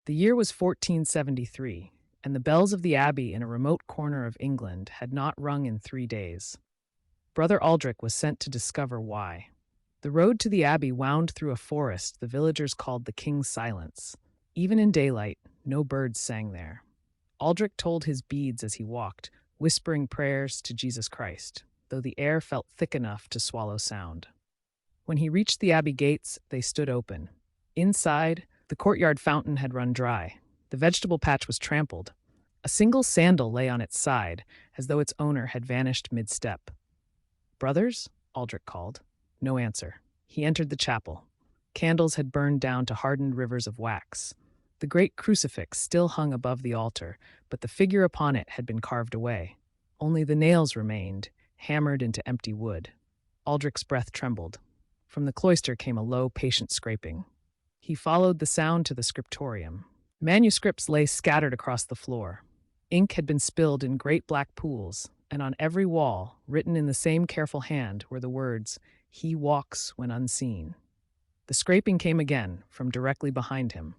The year was 1473, and the bells of the Abbey in a remote corner of England had not rung in 3 days. Brother Aldrich was sent to discover why. The road to the Abbey wound through a forest the villagers called the King's Silence. Even in daylight, no birds sang there. Aldrich told his beads as he walked, whispering prayers to Jesus Christ, though the air felt thick enough to swallow sound. When he reached the Abbey gates, they stood open. Inside, the courtyard fountain had run dry. The vegetable patch was trampled. A single sandal lay on its side, as though its owner had vanished mid-step. "Brothers?" Aldrich called. No answer. He entered the chapel. Candles had burned down to hardened rivers of wax. The great crucifix still hung above the altar, but the figure upon it had been carved away. Only the nails remained, hammered into empty wood. Aldrich's breath trembled. From the cloister came a low, patient scraping. He followed the sound to the scriptorium. Manuscripts lay scattered across the floor. Ink had been spilled in great black pools, and on every wall, written in the same careful hand, were the words, "He walks when unseen." The scraping came again, from directly behind him.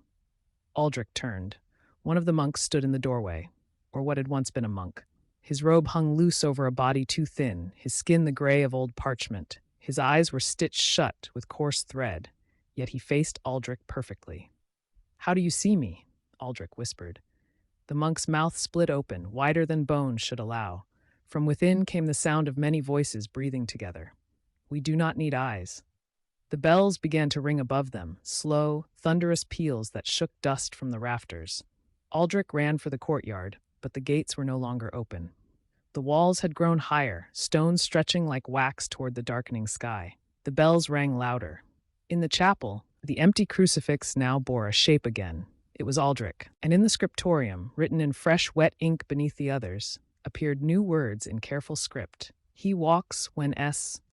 Aldrich turned. One of the monks stood in the doorway, or what had once been a monk. His robe hung loose over a body too thin, his skin the gray of old parchment. His eyes were stitched shut with coarse thread, yet he faced Aldrich perfectly. "How do you see me?" Aldrich whispered. The monk's mouth split open, wider than bones should allow. From within came the sound of many voices breathing together. "We do not need eyes." The bells began to ring above them, slow, thunderous peals that shook dust from the rafters. Aldrich ran for the courtyard, but the gates were no longer open. The walls had grown higher, stones stretching like wax toward the darkening sky. The bells rang louder. In the chapel, the empty crucifix now bore a shape again. It was Aldrich, and in the scriptorium, written in fresh, wet ink beneath the others, appeared new words in careful script. "He walks when